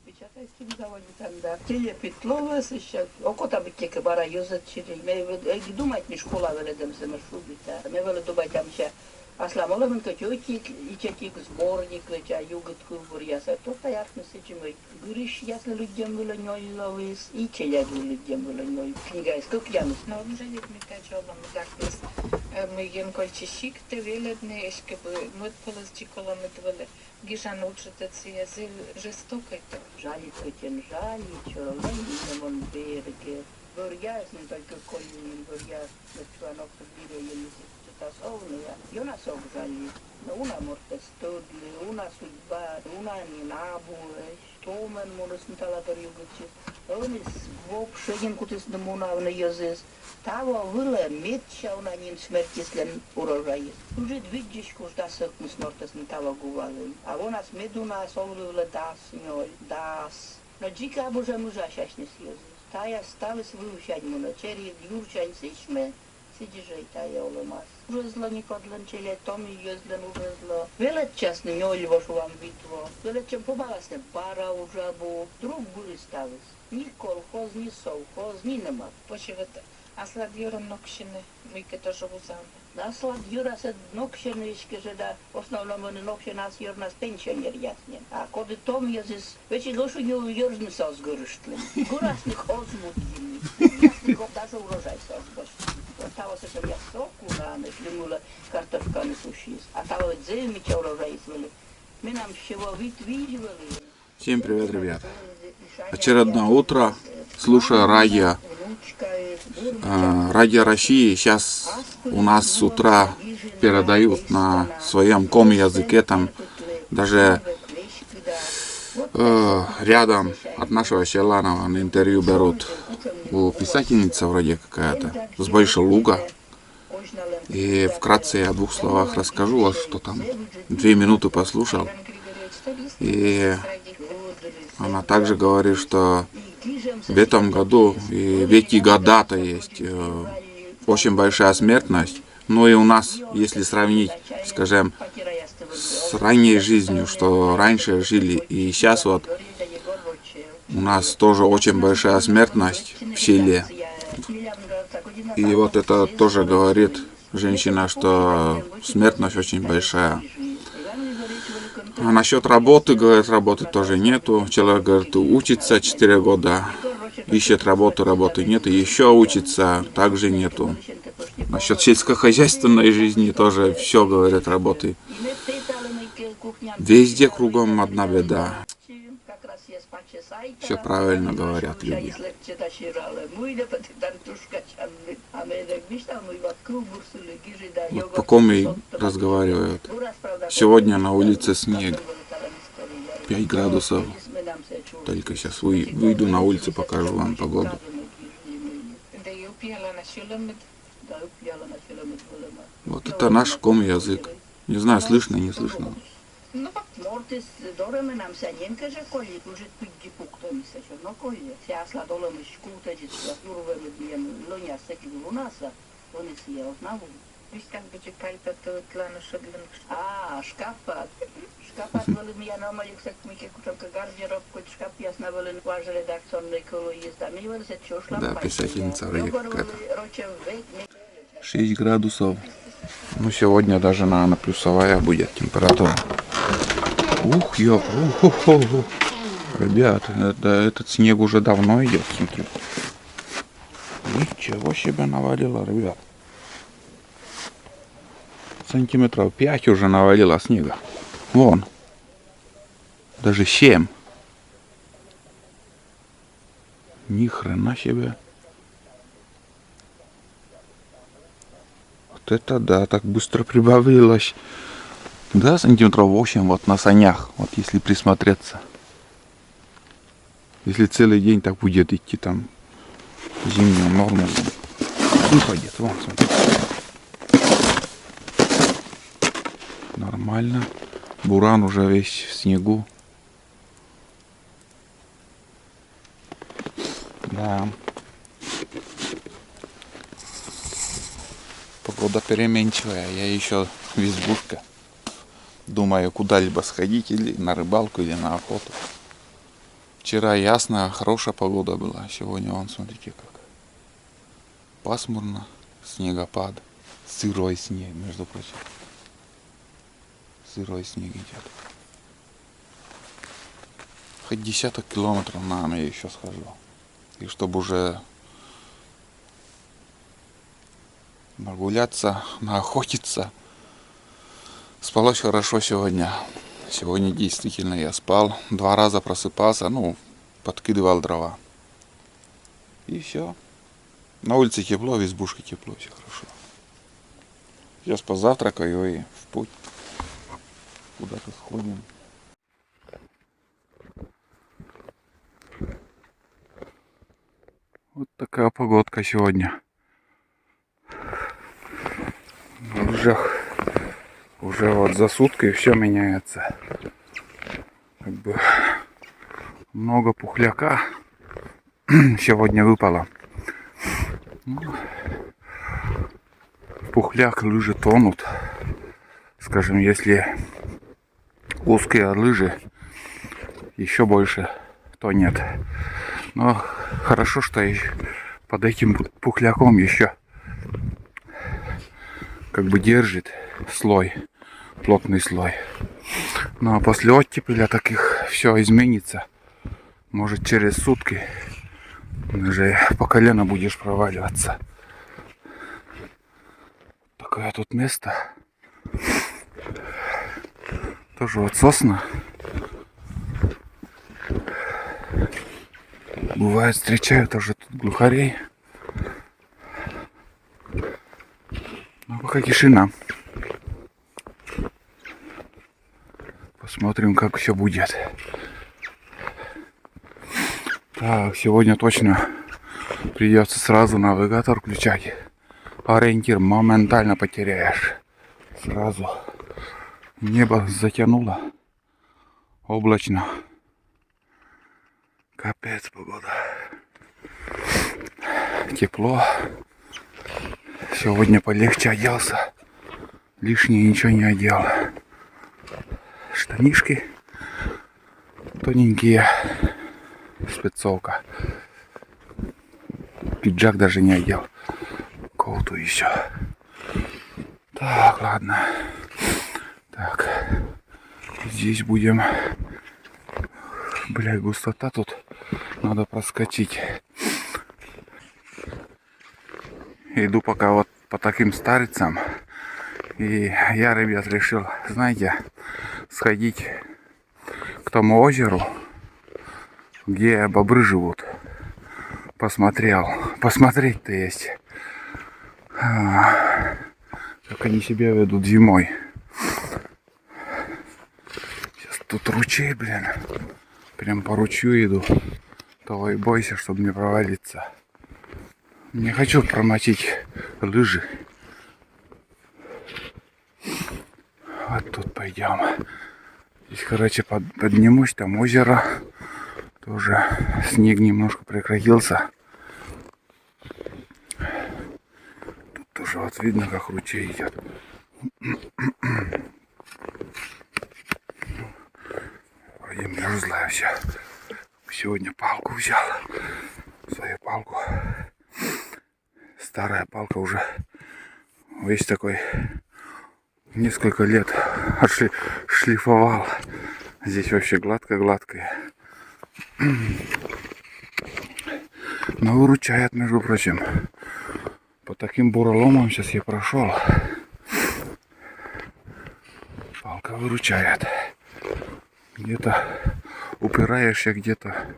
Печатайским заводом да. Теле Петлова сейчас. Окота битеке бара юзат чили. Ме думать не школа веледем се маршрутита. Ме веле думать там ща. Аслам оламын көтөки ичетик сборник леча югыт кулбур яса. То ясно сечимой. Гриш ясно людям было нёйловис и челяду людям было нёй. Книга из как янус. Но он же ведь микачолом так без. Мы ем кольчишик те веледне эшке бы мод полостиколом это Гижан учится язык жестокой то. Жали котен жали, чоровай не мон береге. Буряс не только колюнин буряс, но чванок побире елisi. Jona sovžali, una morte stodli, una судьба, una ni nabule, tomen mulusn talator juguči, onis vopšegin kutis namuna una jozis, tavo vile metša una nin smertislen urojai. Уже видишь, куда сокнус нортес на тава гували, а у нас медуна совлювала дас нёй, дас. Но джика боже мужа шашнес jozis. Тая ставис выучать муна, чери юрчань сишме, сидижей тая оломас. Uvezlo nikodlenčelje, to mi jezdlen uvezlo. Veleč ne njoj vošuvam bitvo. Velečem pomala se para u žabu. Drug bili stavis. Ni kolhoz, ni sovhoz, ni nema. Почивате. А след Юра нокшине, мойке тоже вузам. Да след Юра се нокшине искаже да основно мене нокшине аз Юр нас пенсионер ясне. А коли том язис, вече гошу ню Юрзни са сгорыштлен. Гурасник озмутили. Ясник даже урожай са сгорыштлен. Тава се я соку раны, шлемула картошка не сушис. А тава дземи че урожай свели. Мы нам всего видели. Всем привет, ребят. Очередное утро. Слушаю радио. Радио России сейчас у нас с утра передают на своем ком-языке. Там даже рядом от нашего Челанова на интервью берут. У писательница вроде какая-то с Большого Луга. И вкратце я в двух словах расскажу, вот что там 2 минуты послушал. И она также говорит, что в этом году и в эти года-то есть очень большая смертность. Но и у нас, если сравнить, скажем, с ранней жизнью, что раньше жили, и сейчас вот у нас тоже очень большая смертность в селе. И вот это тоже говорит женщина, что смертность очень большая. А насчет работы, говорит, работы тоже нету. Человек, говорит, учится 4 года, ищет работу, работы нет, и еще учится, также нету. Насчет сельскохозяйственной жизни тоже все, говорят, работы. Везде кругом одна беда. Все правильно говорят люди. Вот по ком и разговаривают. Сегодня на улице снег. 5 градусов. Только сейчас выйду на улицу, покажу вам погоду. Вот это наш ком-язык. Не знаю, слышно, не слышно. Mortis doreme nam se njenke že kolje, kužet pigi pukto mi se čo, no kolje. Se asla dole mi škute, že se jurve mi bijem lonja seki lunasa, oni si je odnavu. Весь как бы кайта-то тлана шадлен. А, шкафа. Шкафа вели ми я намалик сек ми ке кучалка гардероб, кой шкаф ясна вели ваш редакционный коло езда. Ми вели се čo šlam. Да, писательница вроде какая-то. 6 градусов. Ну, сегодня даже, наверное, плюсовая будет температура. Ух, ёп, ребят, этот снег уже давно идет. Ничего себе навалило, ребят. Сантиметров 5 уже навалило снега. Вон. Даже 7. Ни хрена себе. Вот это да, так быстро прибавилось. Да, сантиметров 8 вот на санях, вот если присмотреться. Если целый день так будет идти, там зимнюю норму выпадет. Вон, смотрите. Нормально. Буран уже весь в снегу. Да. Погода переменчивая. Я еще в избушке. Думаю, куда-либо сходить, или на рыбалку, или на охоту. Вчера ясная, хорошая погода была. Сегодня вон, смотрите как. Пасмурно, снегопад. Сырой снег, между прочим. Сырой снег идет. Хоть десяток километров, наверное, я еще схожу. И чтобы уже нагуляться, наохотиться. Спалось хорошо сегодня. Сегодня действительно я спал. 2 раза просыпался, подкидывал дрова. И все. На улице тепло, в избушке тепло, все хорошо. Сейчас позавтракаю и в путь. Куда-то сходим. Вот такая погодка сегодня. Уже вот за сутки все меняется. Как бы много пухляка сегодня выпало. Пухляк, лыжи тонут. Скажем, если узкие лыжи, еще больше тонет. Но хорошо, что и под этим пухляком еще как бы держит слой, плотный слой. Ну а после оттепеля таких все изменится. Может через сутки даже по колено будешь проваливаться. Такое тут место. Тоже вот сосна. Бывает, встречаю тоже тут глухарей. Но пока тишина. Посмотрим, как все будет. Так, сегодня точно придется сразу навигатор включать. Ориентир моментально потеряешь. Сразу. Небо затянуло. Облачно. Капец погода. Тепло. Сегодня полегче оделся. Лишнее ничего не одел. Штанишки тоненькие. Спецовка. Пиджак даже не одел. Кофту еще. Так, ладно. Так. Здесь будем. Бля, густота тут. Надо проскочить. Иду пока вот по таким старицам. И я, ребят, решил, знаете, сходить к тому озеру, где бобры живут. Посмотрел. Посмотреть-то есть. Как они себя ведут зимой. Сейчас тут ручей, блин. Прям по ручью иду. Того и бойся, чтобы не провалиться. Не хочу промочить лыжи. Вот тут пойдем. Здесь, короче, поднимусь, там озеро. Тоже снег немножко прекратился. Тут тоже вот видно, как ручей идет. Вроде мерзлая все. Сегодня палку взял. Свою палку. Старая палка уже. Весь такой. Несколько лет шлифовал. Здесь вообще гладко-гладкое. Но выручает, между прочим. По таким буроломам сейчас я прошел. Палка выручает. Где-то упираешься, где-то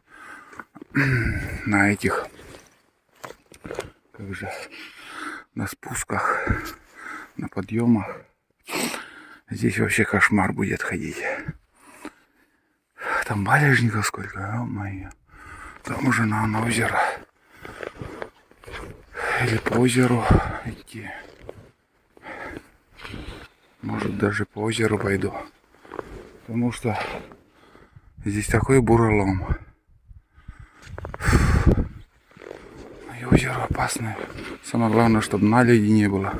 на этих, как же, на спусках, на подъемах. Здесь вообще кошмар будет ходить. Там валежников сколько, ё-моё. Там уже на озеро. Или по озеру идти. Может, даже по озеру пойду. Потому что здесь такой буролом. И озеро опасное. Самое главное, чтобы наледи не было.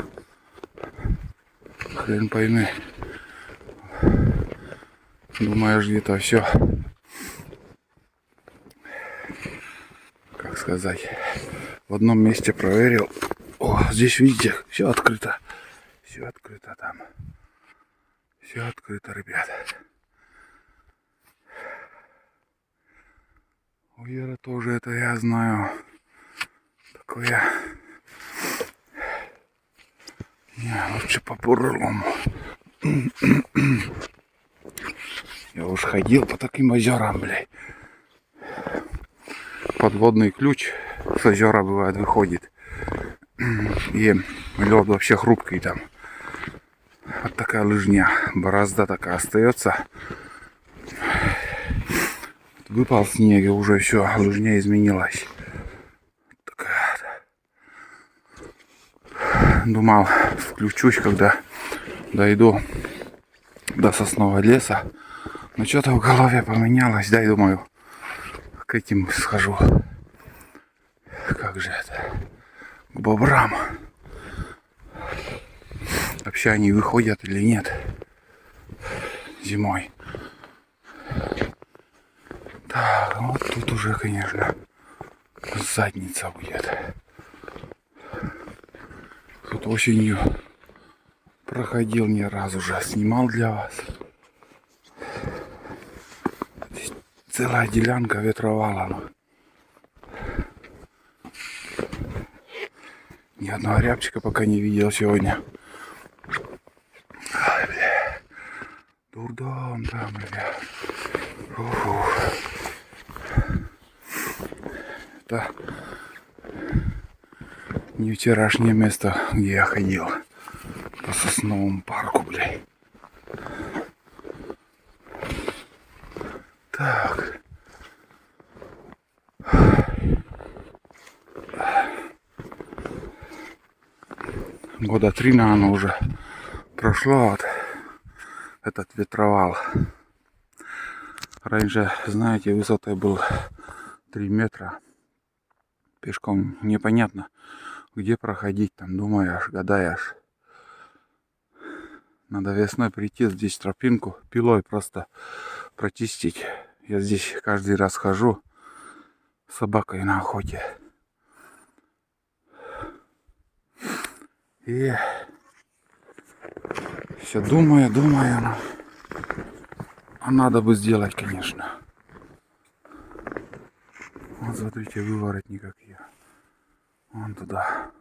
Хрен пойми. Думаешь, где-то все сказать. В одном месте проверил. О, здесь, видите, все открыто. Все открыто там. Все открыто, ребята. Озеро тоже это я знаю. Такое. Не, лучше по-бурому. Я уж ходил по таким озерам, блядь. Подводный ключ с озера бывает выходит. И лед вообще хрупкий там. Вот такая лыжня. Борозда такая остается. Выпал снег и уже все, лыжня изменилась. Такая. Думал, включусь, когда дойду до соснового леса. Но что-то в голове поменялось. Дай, думаю, к этим схожу. Как же это? К бобрам. Вообще они выходят или нет зимой. Так, вот тут уже, конечно, задница будет. Тут осенью проходил не раз уже, снимал для вас. Здесь целая делянка ветровала. Ни одного рябчика пока не видел сегодня. Ай, бля. Дурдом там, бля. Это не вчерашнее место, где я ходил. По Сосновому парку, блядь. Так. Года 3, наверное, уже прошло вот этот ветровал. Раньше, знаете, высотой был 3 метра. Пешком непонятно, где проходить. Там думаешь, гадаешь. Надо весной прийти, здесь тропинку пилой просто прочистить. Я здесь каждый раз хожу с собакой на охоте. И все думаю, а надо бы сделать, конечно. Вот смотрите, выворотни какие. Вон туда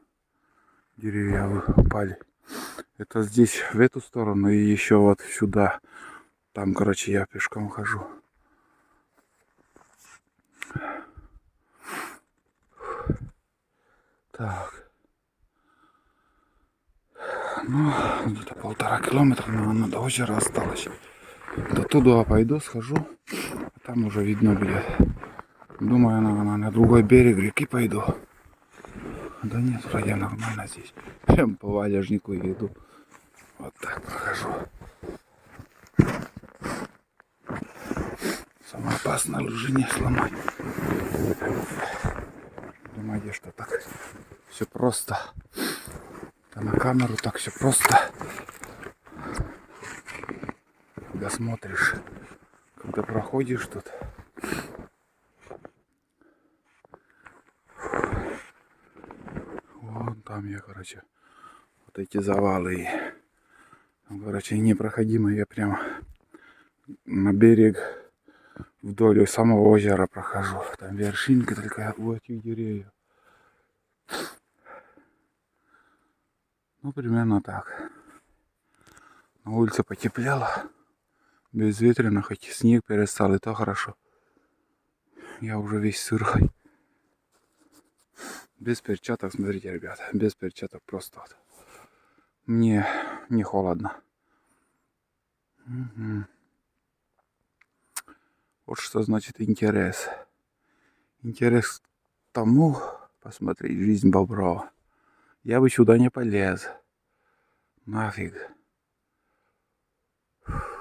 деревья упали. Это здесь в эту сторону и еще вот сюда. Там, короче, я пешком хожу. Так. Ну, где-то 1,5 километра, наверное, до озера осталось. До туда пойду, схожу. А там уже видно будет. Думаю, наверное, на другой берег реки пойду. Да нет, вроде нормально здесь. Прям по валежнику иду. Вот так прохожу. Самое опасное лыжи не сломать. Думаете, что так все просто. Да на камеру так все просто. Когда смотришь, когда проходишь тут. Вон там я, короче, вот эти завалы. Там, короче, непроходимо. Я прямо на берег вдоль самого озера прохожу. Там вершинка только у этих деревьев. Ну, примерно так. На улице потеплело. Безветренно, хоть снег перестал, и то хорошо. Я уже весь сырой. Без перчаток, смотрите, ребята. Без перчаток просто вот. Мне не холодно. Угу. Вот что значит интерес. Интерес к тому, посмотреть жизнь бобров. Я бы сюда не полез. Нафиг.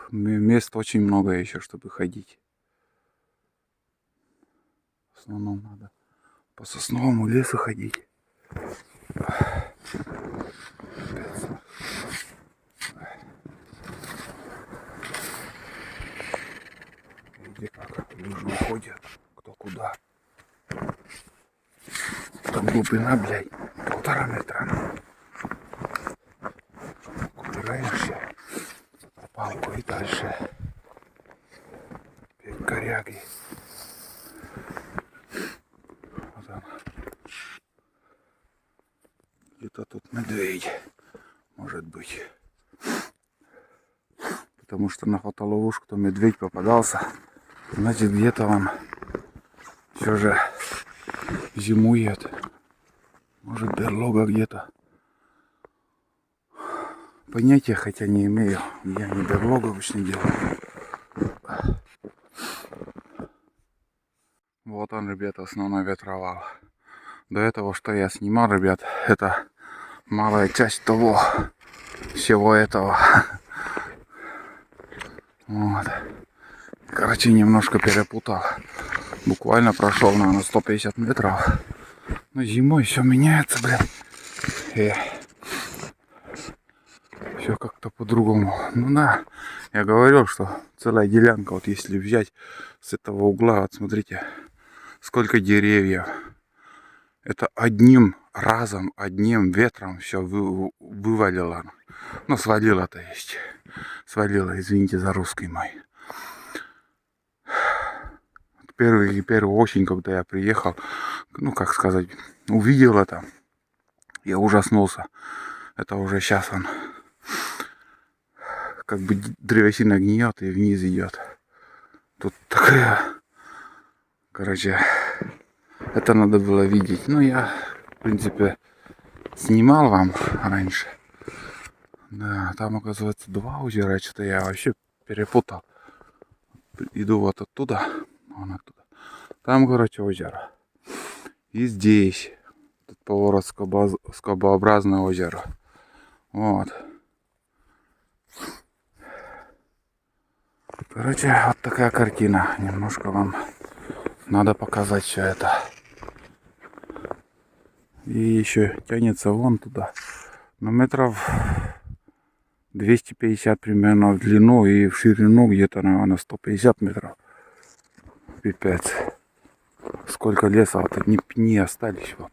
Мест очень много еще, чтобы ходить. В основном надо по сосновому лесу ходить. Видите, как люди уходят, кто куда. там глубина, блядь, 1,5 метра. Упираешься в палку и дальше. Коряги. Вот он. Где-то тут медведь, может быть. Потому что на фотоловушку-то медведь попадался. Значит, где-то он все же зимует. Может, берлога где-то. Понятия хотя не имею. Я не берлогу обычно делаю. Вот он, ребята, основной ветровал. До этого, что я снимал, ребят, это малая часть того, всего этого. Вот. Короче, немножко перепутал. Буквально прошел, наверное, 150 метров. Но зимой все меняется, блядь. И все как-то по-другому. Ну да, я говорил, что целая делянка, вот если взять с этого угла, вот смотрите, сколько деревьев. Это одним разом, одним ветром все вывалило. Ну, свалило, то есть. Свалило, извините за русский мой. Первую осень, когда я приехал, ну, как сказать, увидел это, я ужаснулся. Это уже сейчас он как бы древесина гниет и вниз идет. Тут такая, короче, это надо было видеть. Ну, я, в принципе, снимал вам раньше. Да, там, оказывается, 2 озера, что-то я вообще перепутал. Иду вот оттуда, вон оттуда. Там, короче, озеро. И здесь. Тут поворот скобообразное озеро. Вот. Короче, вот такая картина. Немножко вам надо показать все это. И еще тянется вон туда. Но метров 250 примерно в длину и в ширину где-то, наверное, 150 метров. Пипец. Сколько леса, вот одни пни остались. Вот.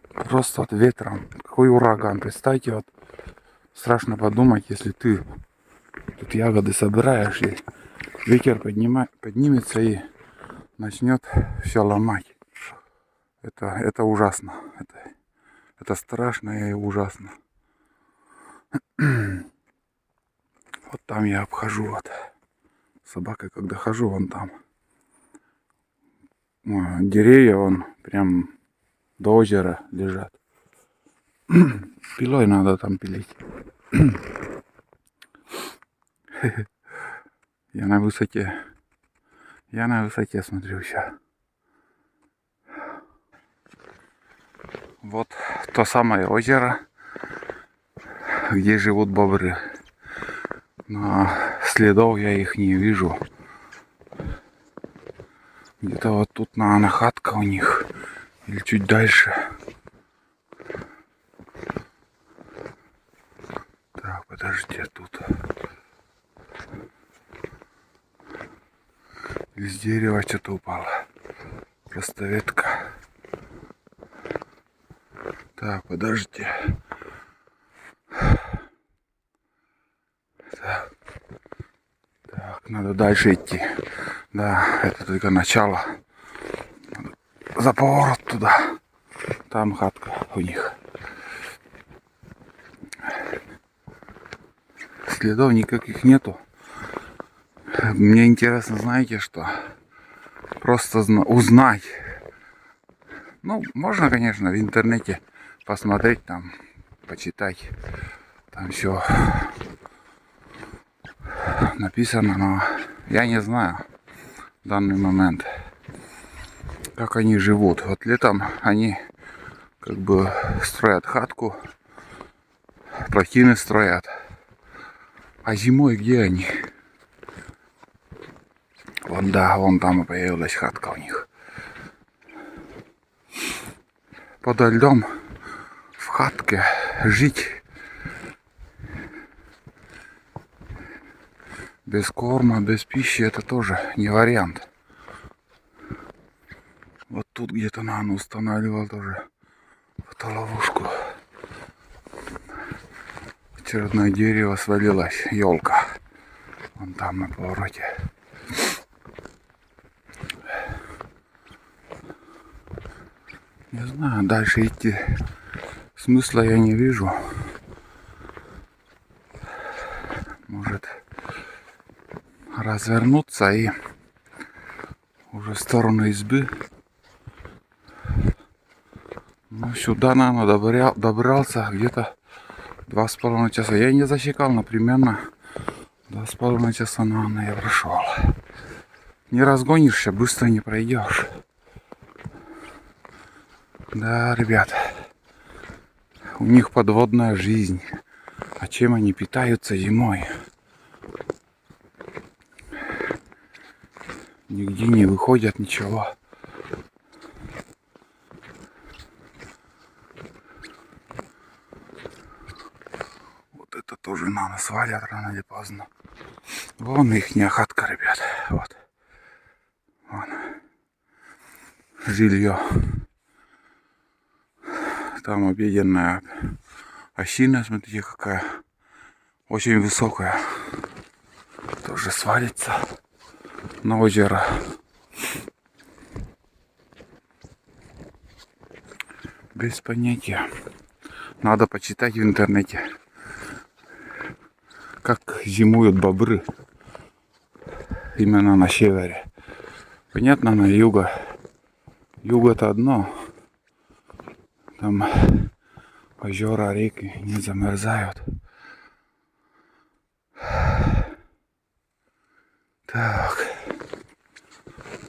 Просто вот ветром. Какой ураган. Представьте, вот страшно подумать, если ты тут ягоды собираешь, и ветер поднимется и начнет все ломать. Это ужасно. Это страшно и ужасно. Вот там я обхожу вот. Собакой, когда хожу, вон там. Деревья вон прям до озера лежат. Пилой надо там пилить. Я на высоте. Я на высоте смотрю сейчас. Вот то самое озеро, где живут бобры. Но следов я их не вижу. Где-то вот тут, наверное, хатка у них. Или чуть дальше. Так, подожди, тут. Из дерева что-то упало. Просто ветка. Так, подожди. Так, надо дальше идти. Да, это только начало. За поворот туда. Там хатка у них. Следов никаких нету. Мне интересно, знаете что? Просто узнать. Ну, можно, конечно, в интернете посмотреть, там, почитать. Там все написано, но я не знаю в данный момент, как они живут. Вот летом они как бы строят хатку, плотины строят. А зимой где они? Вон, да, вон там и появилась хатка у них. Подо льдом в хатке жить без корма, без пищи, это тоже не вариант. Вот тут где-то, наверное, устанавливал тоже фотоловушку. Очередное дерево свалилось, елка. Вон там на повороте. Не знаю, дальше идти смысла я не вижу. Может развернуться и уже в сторону избы. Ну, сюда, наверное, добрался где-то 2,5 часа. Я не засекал, но примерно 2,5 часа, наверное, я прошел. Не разгонишься, быстро не пройдешь. Да, ребят, у них подводная жизнь. А чем они питаются зимой? Нигде не выходят, ничего. Вот это тоже надо свалят рано или поздно. Вон ихняя хатка, ребят. Вот. Вон. Жилье. Там обеденная осина, смотрите, какая. Очень высокая. Тоже свалится на озеро. Без понятия. Надо почитать в интернете, как зимуют бобры. Именно на севере. Понятно, на юга. Юг-то одно. Там озера, реки не замерзают. Так.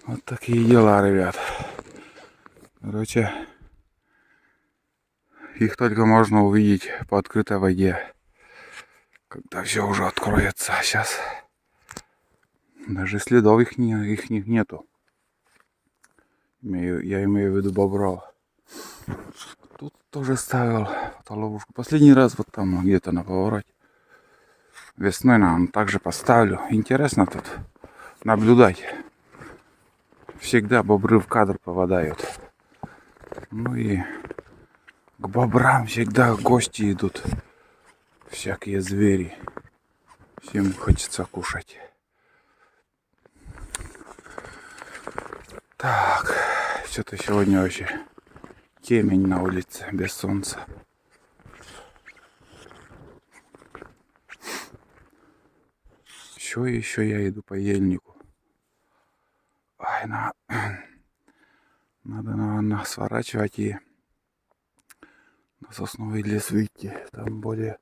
Вот такие дела, ребят. Короче, их только можно увидеть по открытой воде. Когда все уже откроется. Сейчас даже следов их нету. Я имею в виду бобров. Тут тоже ставил фотоловушку. Последний раз вот там где-то на повороте. Весной, наверное, также поставлю. Интересно тут наблюдать. Всегда бобры в кадр попадают. Ну и к бобрам всегда гости идут. Всякие звери. Всем хочется кушать. Так, что-то сегодня вообще темень на улице, без солнца. Еще я иду по ельнику. Ай, надо, наверное, сворачивать и на сосновый лес выйти. Там больше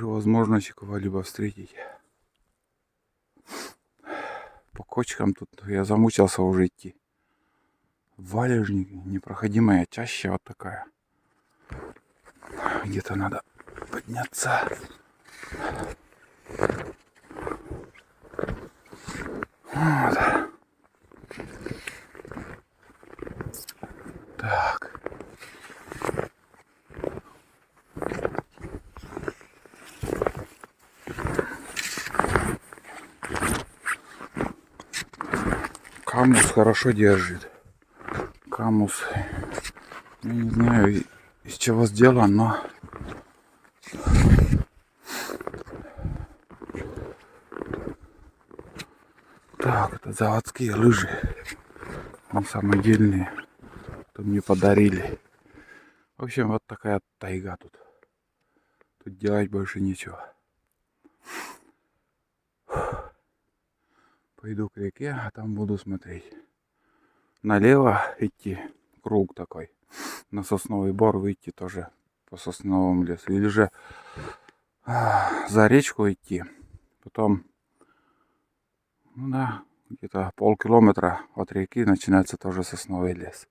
возможности кого-либо встретить. По кочкам тут я замучился уже идти. Валежник, непроходимая чаща вот такая. Где-то надо подняться. Вот. Так. Камус хорошо держит. Камус. Я не знаю, из чего сделан, но так, это заводские лыжи. Там самодельные. Тут мне подарили. В общем, вот такая тайга тут. Тут делать больше нечего. Пойду к реке, а там буду смотреть. Налево идти, круг такой. На сосновый бор выйти тоже по сосновому лесу. Или же за речку идти. Потом, ну да, где-то полкилометра от реки начинается тоже сосновый лес.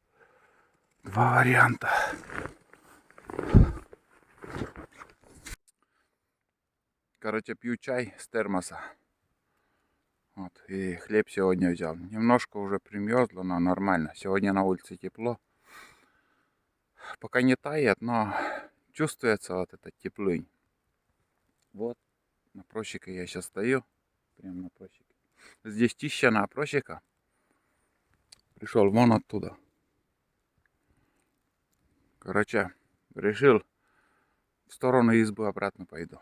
Два варианта. Короче, пью чай с термоса. Вот, и хлеб сегодня взял. Немножко уже примерзло, но нормально. Сегодня на улице тепло. Пока не тает, но чувствуется вот эта теплынь. Вот, на просеке я сейчас стою. Прямо на просеке. Здесь тища на просека. Пришел вон оттуда. Короче, решил в сторону избы обратно пойду.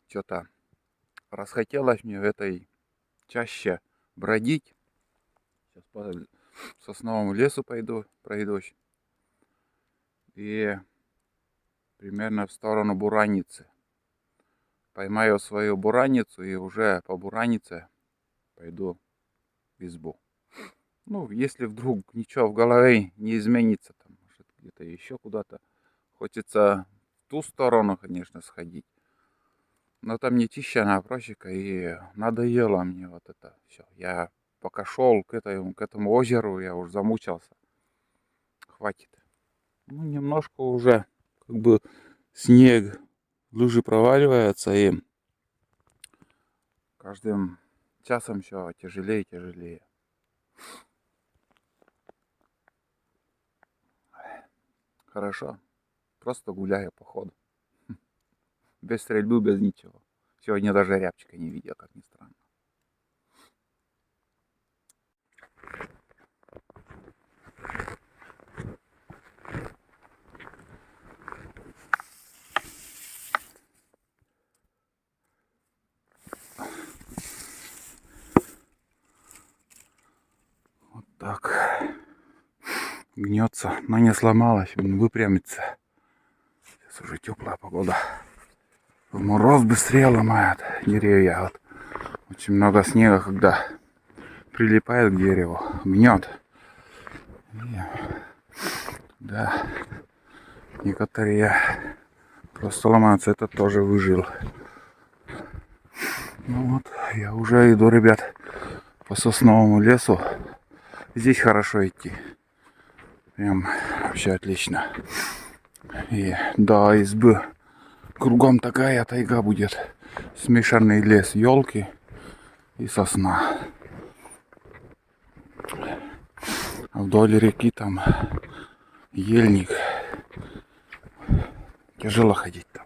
Что-то расхотелось мне в этой чаще бродить. Сейчас по сосновому лесу пойду, пройдусь. И примерно в сторону Бураницы. Поймаю свою бураницу и уже по буранице пойду в избу. Ну, если вдруг ничего в голове не изменится, там, может, где-то еще куда-то. Хочется в ту сторону, конечно, сходить. Но там не чищена просека, и надоело мне вот это все. Я пока шел к этому озеру, я уже замучился. Хватит. Ну, немножко уже как бы снег, лужи проваливаются, и каждым часом все тяжелее и тяжелее. Хорошо. Просто гуляю по ходу. Без стрельбы, без ничего. Сегодня даже рябчика не видел, как ни странно. Вот так. Гнется, но не сломалась, выпрямится. Сейчас уже теплая погода. В мороз быстрее ломает деревья. Вот. Очень много снега, когда прилипает к дереву, гнет. И, да, некоторые просто ломаются. Этот тоже выжил. Ну вот, я уже иду, ребят, по сосновому лесу. Здесь хорошо идти. Прям вообще отлично. И до избы кругом такая тайга будет. Смешанный лес, елки и сосна. А вдоль реки там ельник. Тяжело ходить там.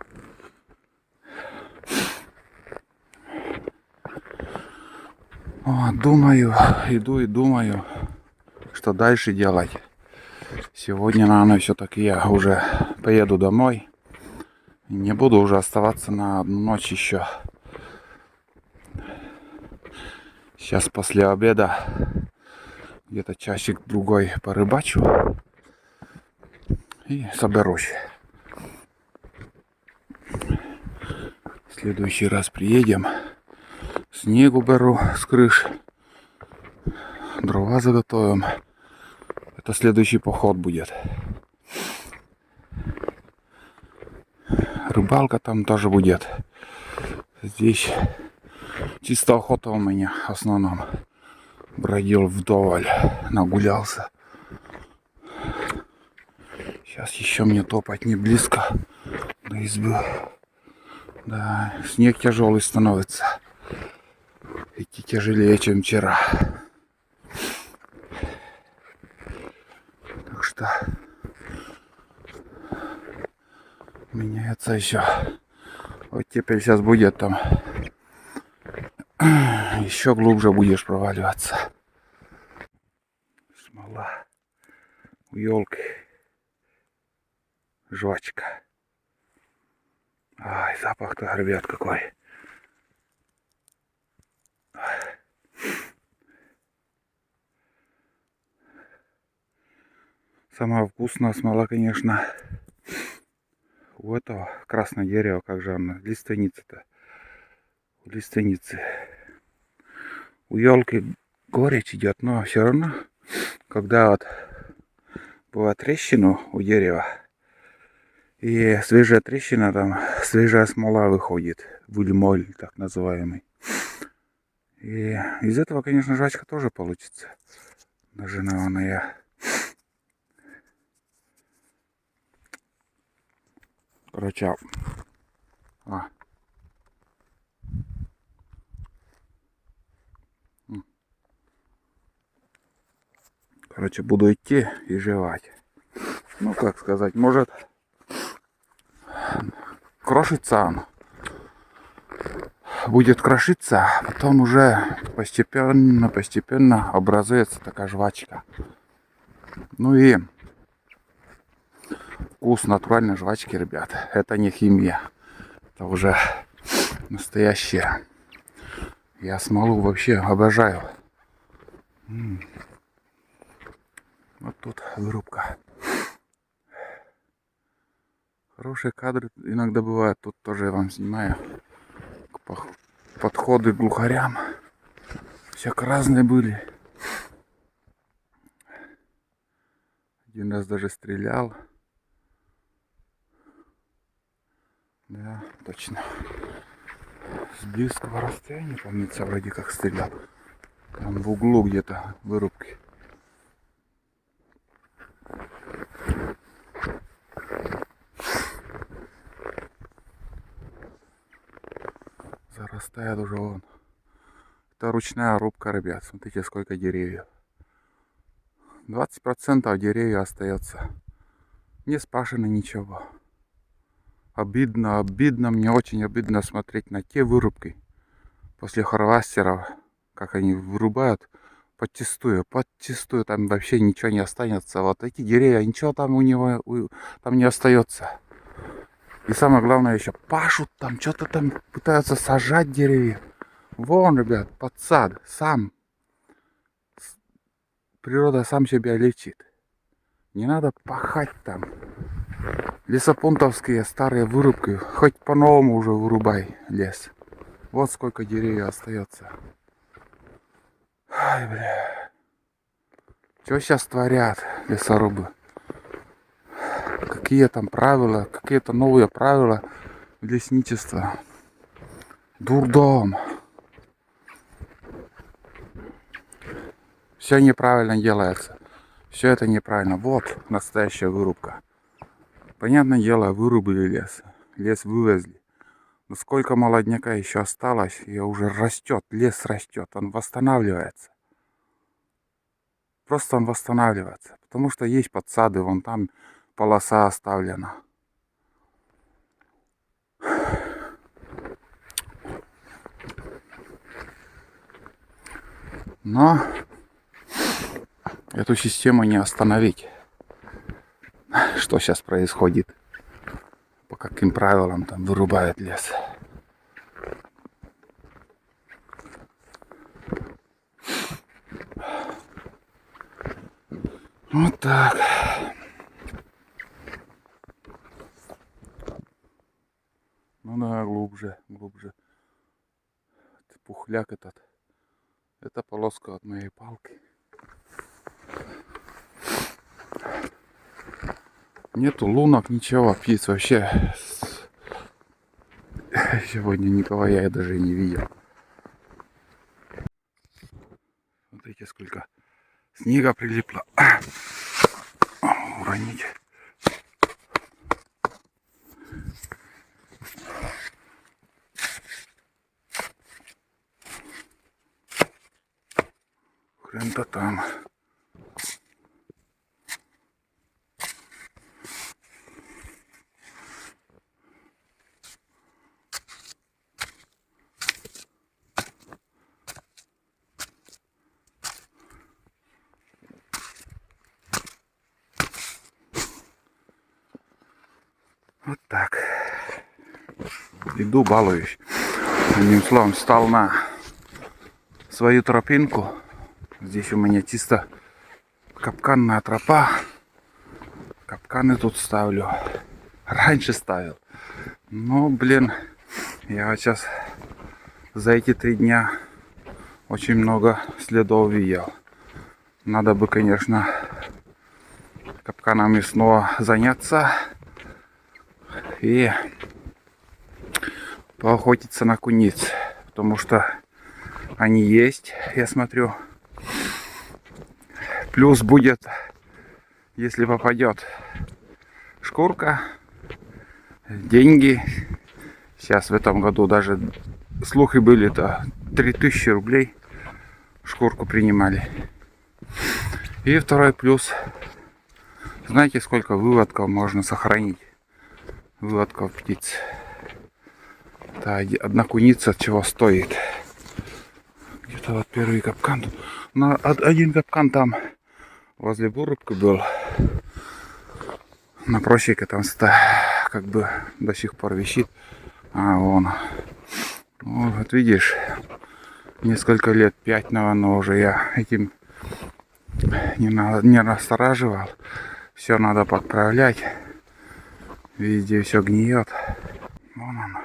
Думаю, иду и думаю, что дальше делать. Сегодня, наверное, все-таки я уже поеду домой. Не буду уже оставаться на одну ночь еще. Сейчас после обеда где-то часик-другой порыбачу и соберусь. В следующий раз приедем. Снегу беру с крыш. Дрова заготовим. Это следующий поход будет. Рыбалка там тоже будет. Здесь чисто охота у меня в основном. Бродил вдоволь, нагулялся. Сейчас еще мне топать не близко до избы. Да, снег тяжелый становится. Идти тяжелее, чем вчера. Так что меняется еще. Вот теперь сейчас будет там. Еще глубже будешь проваливаться. Смола. У елки. Жвачка. Ай, запах-то, ребят, какой. Самая вкусная смола, конечно, у этого красное дерево, как же оно, лиственница-то. У лиственницы. У елки горечь идет, но все равно, когда вот бывает трещина у дерева, и свежая трещина, там свежая смола выходит, вульмоль так называемый. И из этого, конечно, жвачка тоже получится. Даже, наверное, короче, буду идти и жевать. Ну, как сказать, может, крошится оно. будет крошиться, а потом уже постепенно образуется такая жвачка. Ну и вкус натуральной жвачки, ребят, это не химия, это уже настоящее. Я смолу вообще обожаю. Вот тут вырубка. Хорошие кадры иногда бывают. Тут тоже я вам снимаю. Подходы к глухарям. Всяко разные были. Один раз даже стрелял. Да, точно. С близкого расстояния, помнится, вроде как стрелял. Там в углу где-то вырубки. Зарастает уже вон. Это ручная рубка, ребят. Смотрите, сколько деревьев. 20% деревьев остается. Не спашено ничего. Обидно, мне очень обидно смотреть на те вырубки после харвестеров, как они вырубают подчистую, там вообще ничего не останется. Вот эти деревья, ничего там у него там не остается. И самое главное, еще пашут там, что-то там пытаются сажать деревья. Вон, ребят, подсад, сам. Природа сам себя лечит. Не надо пахать там. Лесопунктовские старые вырубки, хоть по-новому уже вырубай лес. Вот сколько деревьев остается. Ай, бля. Что сейчас творят лесорубы? Какие там правила, какие-то новые правила лесничества. Дурдом. Все неправильно делается. Все это неправильно. Вот настоящая вырубка. Понятное дело, вырубили лес. Лес вывезли. Но сколько молодняка еще осталось, и уже растет. Лес растет. Он восстанавливается. Просто он восстанавливается. Потому что есть подсады. Вон там полоса оставлена. Но эту систему не остановить. Что сейчас происходит? По каким правилам там вырубают лес? Вот так. Ну да, глубже. Пухляк этот. Это полоска от моей палки. Нету лунок, ничего, птиц вообще. Сегодня никого я даже не видел. Смотрите, сколько снега прилипло. Уронить. Хрен-то там. Вот так. Иду, балуюсь. Одним словом, встал на свою тропинку. Здесь у меня чисто капканная тропа. Капканы тут ставлю. Раньше ставил. Но, блин, я вот сейчас за эти 3 дня очень много следов видел. Надо бы, конечно, капканами снова заняться и поохотиться на куниц, потому что они есть, я смотрю. Плюс будет, если попадет шкурка, деньги. Сейчас в этом году даже слухи были-то 3000 рублей шкурку принимали. И второй плюс, знаете, сколько выводков можно сохранить? Выводков птиц. Это одна куница чего стоит. Где-то вот первый капкан. Но один капкан там возле вырубки был. На просеке там как бы до сих пор висит. А вон. Ну, вот видишь, несколько лет, 5, наверное, уже я этим не настораживал. Все надо подправлять. Везде все гниет. Вон он.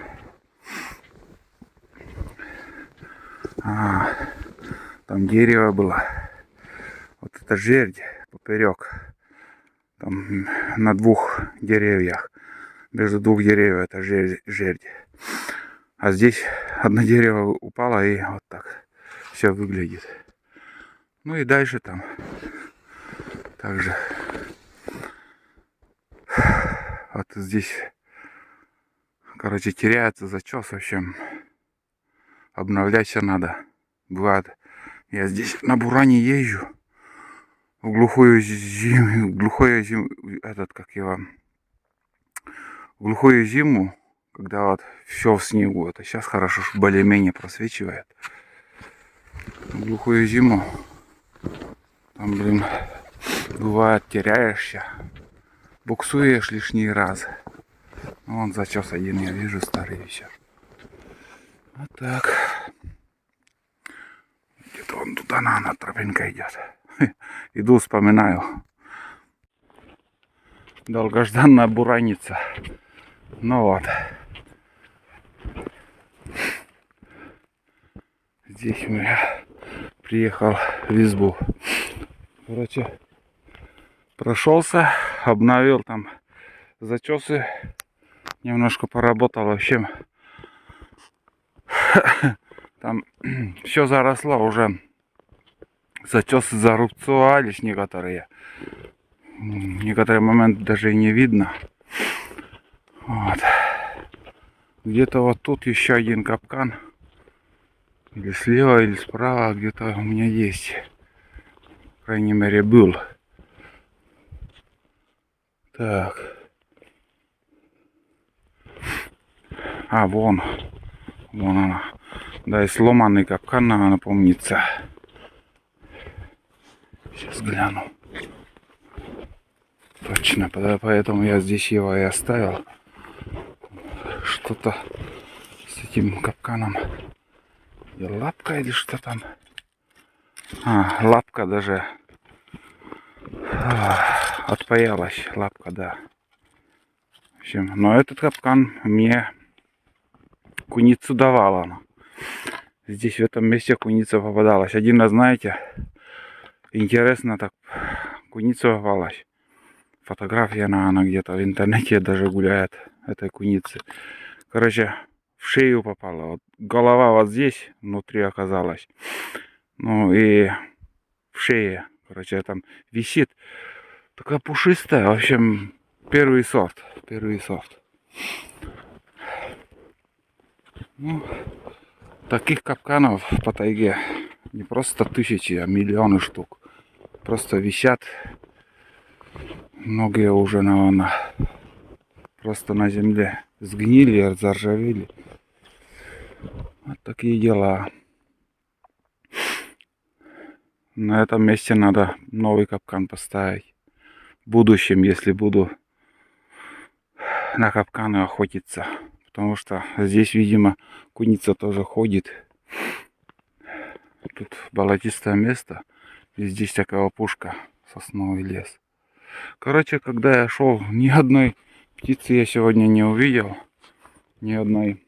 Там дерево было. Вот это жердь поперек. Там на 2 деревьях. Между 2 деревьев это жердь. А здесь одно дерево упало и вот так все выглядит. Ну и дальше там также. Вот здесь, короче, теряется зачес, в общем. Обновлять все надо. Бывает, я здесь на буране езжу. В глухую зиму, в глухую зиму, когда вот все в снегу, это сейчас хорошо, что более-менее просвечивает. В глухую зиму, там, блин, бывает, теряешься, буксуешь лишний раз. Вон зачес один, я вижу, старый еще. Вот так. Где-то вон туда на тропинка идет. Иду, вспоминаю. Долгожданная бураница. Ну вот. Здесь я приехал в избу. Короче, прошелся, обновил там зачесы. Немножко поработал. В общем, там все заросло уже. Зачесы зарубцевались некоторые. Некоторые моменты даже и не видно. Вот. Где-то вот тут еще один капкан. Или слева, или справа. Где-то у меня есть. По крайней мере, был. Так. А, вон. Вон она. Да, и сломанный капкан, наверное, помнится. Сейчас гляну. Точно, поэтому я здесь его и оставил. Что-то с этим капканом. И лапка или что там? Лапка даже отпаялась. Лапка, да. В общем, но этот капкан мне куницу давала. Здесь в этом месте куница попадалась. Один раз, знаете, интересно так куница попалась. Фотография она где-то в интернете даже гуляет, этой куницы. Короче, в шею попала. Вот голова вот здесь внутри оказалась. Ну и в шее, короче, там висит. Такая пушистая. В общем, первый сорт. Первый сорт. Ну, таких капканов по тайге не просто тысячи, а миллионы штук. Просто висят. Многие уже, наверное, просто на земле сгнили, заржавели. Вот такие дела. На этом месте надо новый капкан поставить. В будущем, если буду на капканы охотиться. Потому что здесь, видимо, куница тоже ходит. Тут болотистое место. И здесь такая опушка, сосновый лес. Короче, когда я шел, ни одной птицы я сегодня не увидел. Ни одной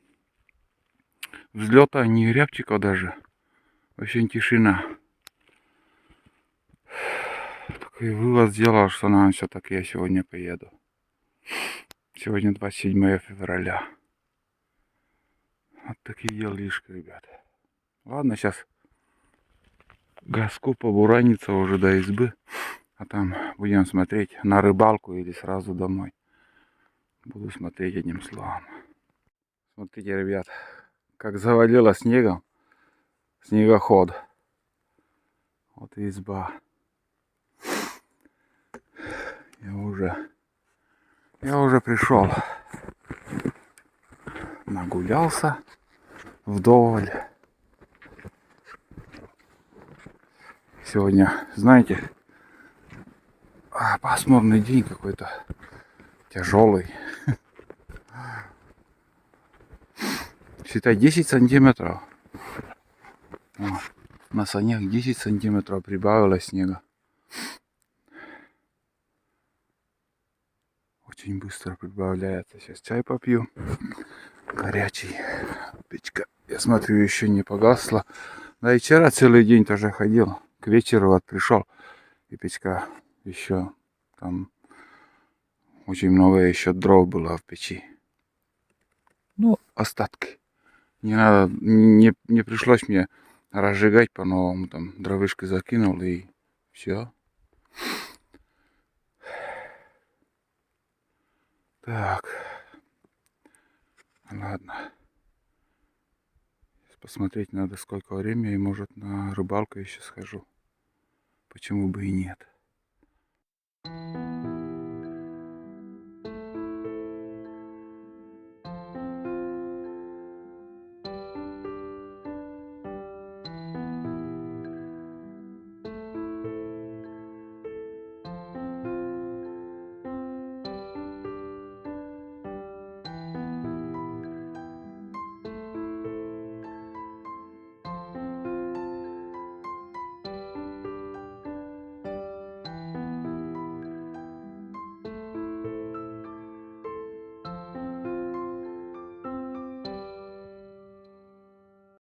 взлета, ни рябчика даже. Вообще тишина. Такой вывод сделал, что наверное, все-таки я сегодня поеду. Сегодня 27 февраля. Вот такие делишки, ребят. Ладно, сейчас газку побураниться уже до избы. А там будем смотреть на рыбалку или сразу домой. Буду смотреть одним словом. Смотрите, ребят, как завалило снегом. Снегоход. Вот и изба. Я уже пришел. Нагулялся вдоволь. Сегодня, знаете, пасмурный день какой-то. Тяжелый. Считай, 10 сантиметров. На санях 10 сантиметров прибавилось снега. Очень быстро прибавляется. Сейчас чай попью. Горячий. Печка, я смотрю, еще не погасла. Да и вчера целый день тоже ходил. К вечеру вот пришел. И печка еще там очень много еще дров было в печи. Ну, остатки. Не надо, не пришлось мне разжигать по-новому. Там дровышки закинул и все. Так. Ладно. Посмотреть надо, сколько времени, и может на рыбалку еще схожу. Почему бы и нет.